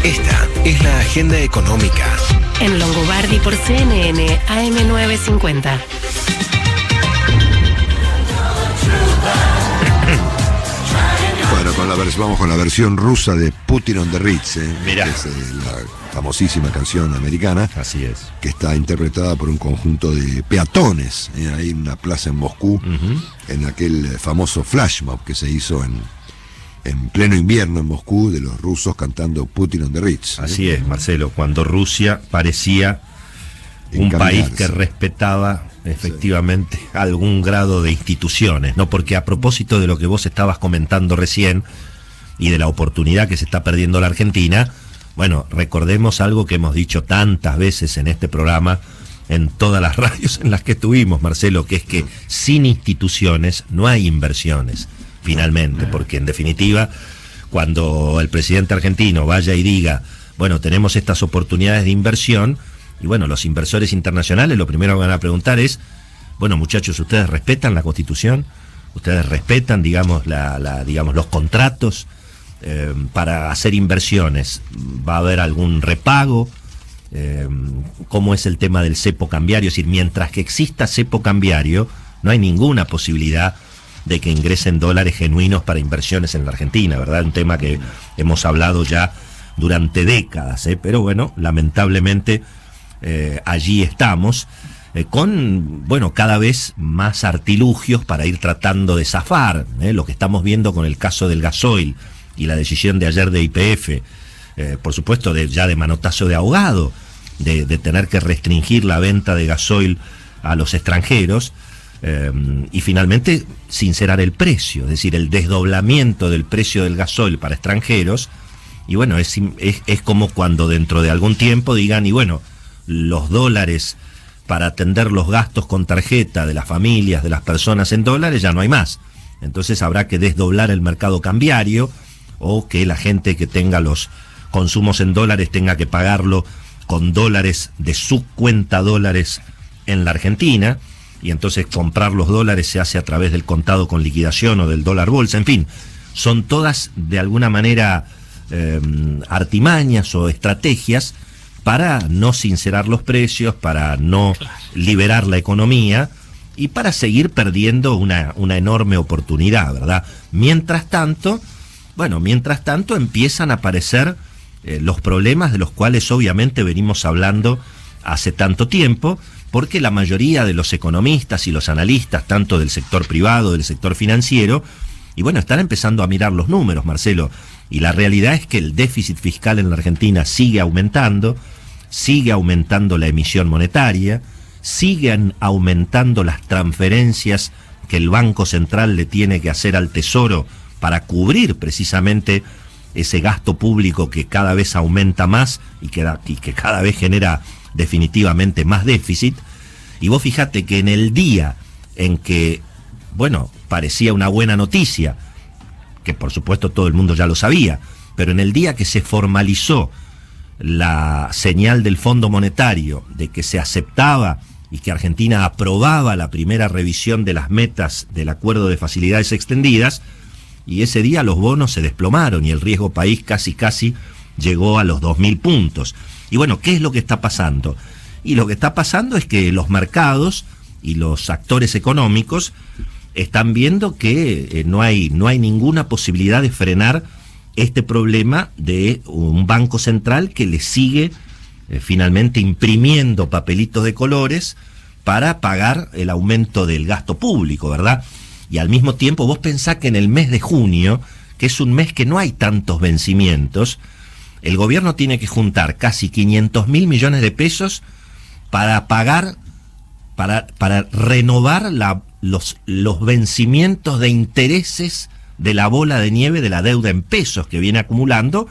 Esta es la agenda económica. En Longobardi por CNN AM950. Bueno, vamos con la versión rusa de Putin on the Ritz, Mirá. que es la famosísima canción americana. Así es. Que está interpretada por un conjunto de peatones, ahí en una plaza en Moscú, en aquel famoso flash mob que se hizo en pleno invierno en Moscú, de los rusos cantando Putin on the Ritz. Así es, Marcelo, cuando Rusia parecía un país que respetaba efectivamente algún grado de instituciones, ¿no? Porque a propósito de lo que vos estabas comentando recién y de la oportunidad que se está perdiendo la Argentina, bueno, recordemos algo que hemos dicho tantas veces en este programa, en todas las radios en las que estuvimos, Marcelo, que es que sin instituciones no hay inversiones, finalmente, porque en definitiva, cuando el presidente argentino vaya y diga, bueno, tenemos estas oportunidades de inversión, y bueno, los inversores internacionales lo primero que van a preguntar es, bueno, muchachos, ¿ustedes respetan la Constitución? ¿Ustedes respetan, digamos, digamos, los contratos para hacer inversiones? ¿Va a haber algún repago? ¿Cómo es el tema del cepo cambiario? Es decir, mientras que exista cepo cambiario, no hay ninguna posibilidad de que ingresen dólares genuinos para inversiones en la Argentina, ¿verdad? Un tema que hemos hablado ya durante décadas, pero bueno, lamentablemente allí estamos, con, bueno, cada vez más artilugios para ir tratando de zafar, lo que estamos viendo con el caso del gasoil y la decisión de ayer de YPF, por supuesto ya de manotazo de ahogado, de tener que restringir la venta de gasoil a los extranjeros, y finalmente sincerar el precio, es decir, el desdoblamiento del precio del gasoil para extranjeros. Y bueno, es como cuando dentro de algún tiempo digan, y bueno, los dólares para atender los gastos con tarjeta de las familias, de las personas en dólares, ya no hay más. Entonces habrá que desdoblar el mercado cambiario, o que la gente que tenga los consumos en dólares tenga que pagarlo con dólares de su cuenta dólares en la Argentina, y entonces comprar los dólares se hace a través del contado con liquidación o del dólar bolsa. En fin, son todas de alguna manera artimañas o estrategias para no sincerar los precios, para no liberar la economía y para seguir perdiendo una enorme oportunidad, ¿verdad? Mientras tanto empiezan a aparecer los problemas de los cuales obviamente venimos hablando hace tanto tiempo, porque la mayoría de los economistas y los analistas, tanto del sector privado, del sector financiero, y bueno, están empezando a mirar los números, Marcelo, y la realidad es que el déficit fiscal en la Argentina sigue aumentando la emisión monetaria, siguen aumentando las transferencias que el Banco Central le tiene que hacer al Tesoro para cubrir precisamente ese gasto público que cada vez aumenta más y que cada vez genera definitivamente más déficit. Y vos fijate que en el día en que, bueno, parecía una buena noticia, que por supuesto todo el mundo ya lo sabía, pero en el día que se formalizó la señal del Fondo Monetario de que se aceptaba y que Argentina aprobaba la primera revisión de las metas del Acuerdo de Facilidades Extendidas, y ese día los bonos se desplomaron y el riesgo país casi llegó a los 2.000 puntos. Y bueno, ¿qué es lo que está pasando? Y lo que está pasando es que los mercados y los actores económicos están viendo que no hay ninguna posibilidad de frenar este problema de un banco central que le sigue finalmente imprimiendo papelitos de colores para pagar el aumento del gasto público, ¿verdad? Y al mismo tiempo vos pensás que en el mes de junio, que es un mes que no hay tantos vencimientos, el gobierno tiene que juntar casi 500.000 millones de pesos para pagar, para renovar los vencimientos de intereses de la bola de nieve de la deuda en pesos que viene acumulando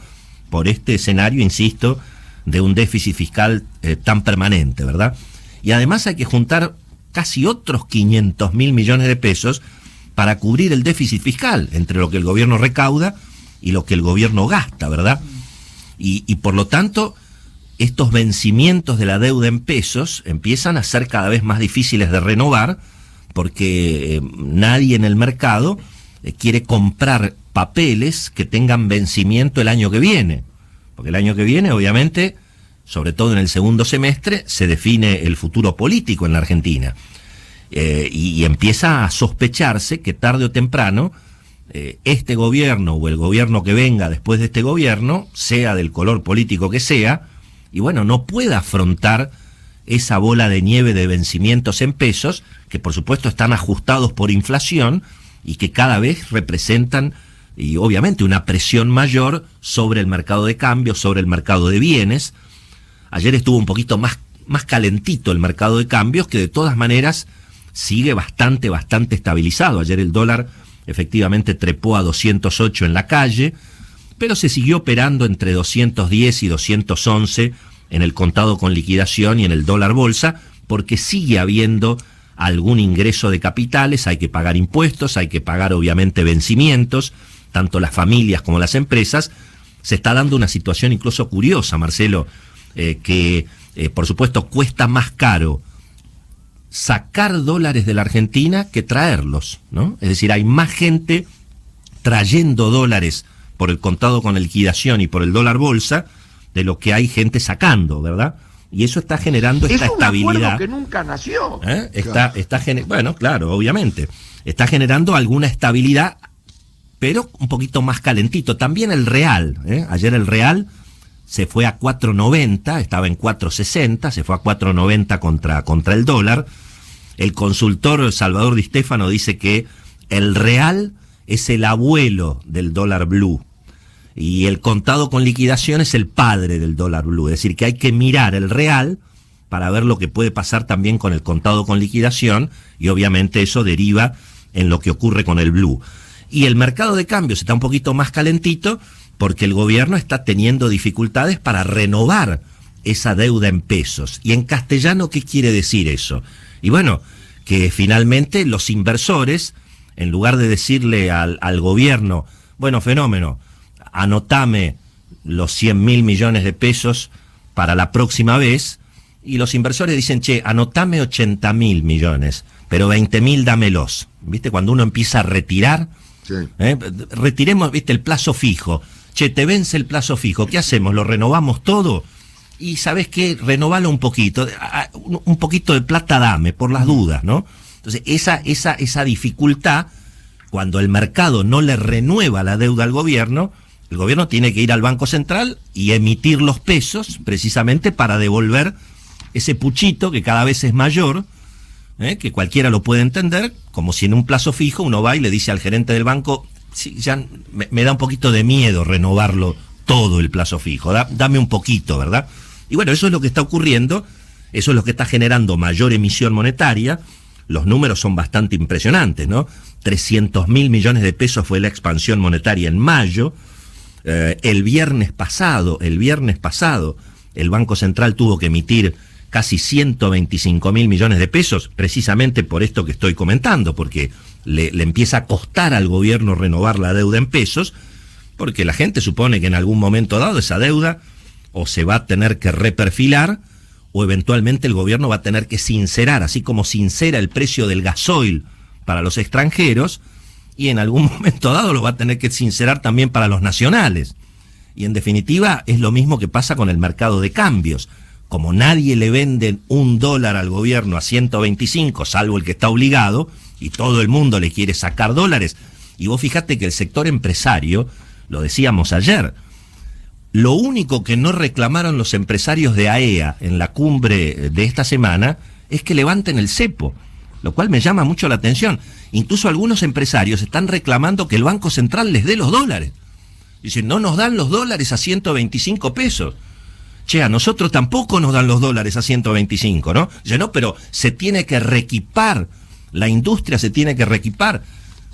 por este escenario, insisto, de un déficit fiscal tan permanente, ¿verdad? Y además hay que juntar casi otros 500.000 millones de pesos para cubrir el déficit fiscal entre lo que el gobierno recauda y lo que el gobierno gasta, ¿verdad? Y por lo tanto, estos vencimientos de la deuda en pesos empiezan a ser cada vez más difíciles de renovar, porque nadie en el mercado quiere comprar papeles que tengan vencimiento el año que viene, porque el año que viene, obviamente, sobre todo en el segundo semestre, se define el futuro político en la Argentina. Y empieza a sospecharse que tarde o temprano este gobierno o el gobierno que venga después de este gobierno, sea del color político que sea, y bueno, no pueda afrontar esa bola de nieve de vencimientos en pesos, que por supuesto están ajustados por inflación y que cada vez representan, y obviamente, una presión mayor sobre el mercado de cambio, sobre el mercado de bienes. Ayer estuvo un poquito más calentito el mercado de cambios, que de todas maneras sigue bastante estabilizado. Ayer el dólar efectivamente trepó a 208 en la calle, pero se siguió operando entre 210 y 211 en el contado con liquidación y en el dólar bolsa, porque sigue habiendo algún ingreso de capitales, hay que pagar impuestos, hay que pagar obviamente vencimientos, tanto las familias como las empresas. Se está dando una situación incluso curiosa, Marcelo, que por supuesto cuesta más caro sacar dólares de la Argentina que traerlos, ¿no? Es decir, hay más gente trayendo dólares por el contado con liquidación y por el dólar bolsa de lo que hay gente sacando, ¿verdad? Y eso está generando esta estabilidad. Es un acuerdo que nunca nació. Bueno, claro, obviamente. Está generando alguna estabilidad, pero un poquito más calentito. También el real, ayer el real se fue a 4.90, estaba en 4.60, se fue a 4.90 contra el dólar. El consultor Salvador Di Stefano dice que el real es el abuelo del dólar blue y el contado con liquidación es el padre del dólar blue. Es decir, que hay que mirar el real para ver lo que puede pasar también con el contado con liquidación, y obviamente eso deriva en lo que ocurre con el blue. Y el mercado de cambios está un poquito más calentito porque el gobierno está teniendo dificultades para renovar esa deuda en pesos. Y en castellano, ¿qué quiere decir eso? Y bueno, que finalmente los inversores, en lugar de decirle al gobierno, bueno, fenómeno, anotame los 100.000 millones de pesos para la próxima vez, y los inversores dicen, che, anotame 80.000 millones, pero 20.000 dámelos. ¿Viste? Cuando uno empieza a retirar, sí. Retiremos, ¿viste? El plazo fijo. Che, te vence el plazo fijo, ¿qué hacemos? ¿Lo renovamos todo? Y ¿sabés qué? Renovalo un poquito de plata dame, por las dudas, ¿no? Entonces, esa dificultad, cuando el mercado no le renueva la deuda al gobierno, el gobierno tiene que ir al Banco Central y emitir los pesos, precisamente para devolver ese puchito que cada vez es mayor, que cualquiera lo puede entender, como si en un plazo fijo uno va y le dice al gerente del banco, sí, ya me da un poquito de miedo renovarlo todo el plazo fijo, dame un poquito, ¿verdad? Y bueno, eso es lo que está ocurriendo, eso es lo que está generando mayor emisión monetaria. Los números son bastante impresionantes, ¿no? 300.000 millones de pesos fue la expansión monetaria en mayo. El viernes pasado, el Banco Central tuvo que emitir casi 125.000 millones de pesos, precisamente por esto que estoy comentando, porque le empieza a costar al gobierno renovar la deuda en pesos, porque la gente supone que en algún momento dado esa deuda o se va a tener que reperfilar, o eventualmente el gobierno va a tener que sincerar, así como sincera el precio del gasoil para los extranjeros, y en algún momento dado lo va a tener que sincerar también para los nacionales. Y en definitiva es lo mismo que pasa con el mercado de cambios. Como nadie le vende $1 al gobierno a 125, salvo el que está obligado, y todo el mundo le quiere sacar dólares. Y vos fijate que el sector empresario, lo decíamos ayer, lo único que no reclamaron los empresarios de AEA en la cumbre de esta semana es que levanten el cepo, lo cual me llama mucho la atención. Incluso algunos empresarios están reclamando que el Banco Central les dé los dólares. Dicen, no nos dan los dólares a 125 pesos. Che, a nosotros tampoco nos dan los dólares a 125, ¿no? Dice, no, pero se tiene que reequipar, la industria se tiene que reequipar.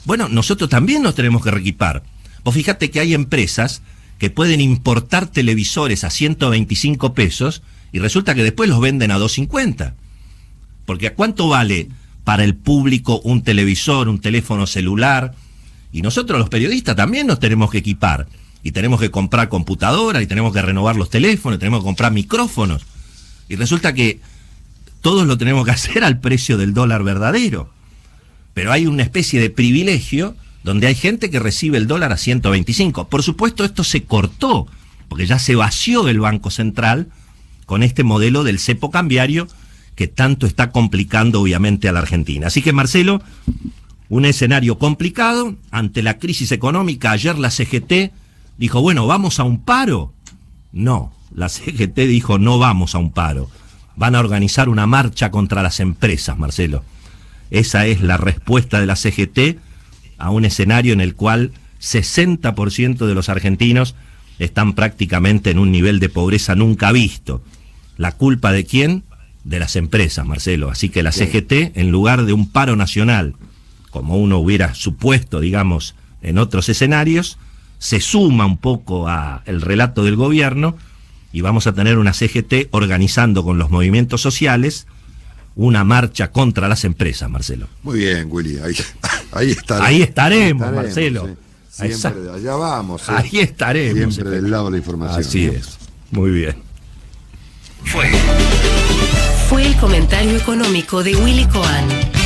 Bueno, nosotros también nos tenemos que reequipar. Vos fíjate que hay empresas que pueden importar televisores a 125 pesos y resulta que después los venden a 250. Porque ¿a cuánto vale para el público un televisor, un teléfono celular? Y nosotros los periodistas también nos tenemos que equipar. Y tenemos que comprar computadoras, y tenemos que renovar los teléfonos, y tenemos que comprar micrófonos. Y resulta que todos lo tenemos que hacer al precio del dólar verdadero. Pero hay una especie de privilegio donde hay gente que recibe el dólar a 125. Por supuesto, esto se cortó porque ya se vació el Banco Central con este modelo del cepo cambiario que tanto está complicando obviamente a la Argentina. Así que, Marcelo, un escenario complicado ante la crisis económica. Ayer la CGT dijo, bueno, ¿vamos a un paro? No, la CGT dijo, no vamos a un paro. Van a organizar una marcha contra las empresas, Marcelo. Esa es la respuesta de la CGT a un escenario en el cual 60% de los argentinos están prácticamente en un nivel de pobreza nunca visto. ¿La culpa de quién? De las empresas, Marcelo. Así que la CGT, en lugar de un paro nacional, como uno hubiera supuesto, digamos, en otros escenarios, se suma un poco al relato del gobierno y vamos a tener una CGT organizando con los movimientos sociales una marcha contra las empresas, Marcelo. Muy bien, Willy, ahí estaremos. Ahí estaremos, Marcelo. Siempre, allá vamos. Ahí estaremos. Siempre del lado de la información. Así es. Muy bien. Fue el comentario económico de Willy Cohen.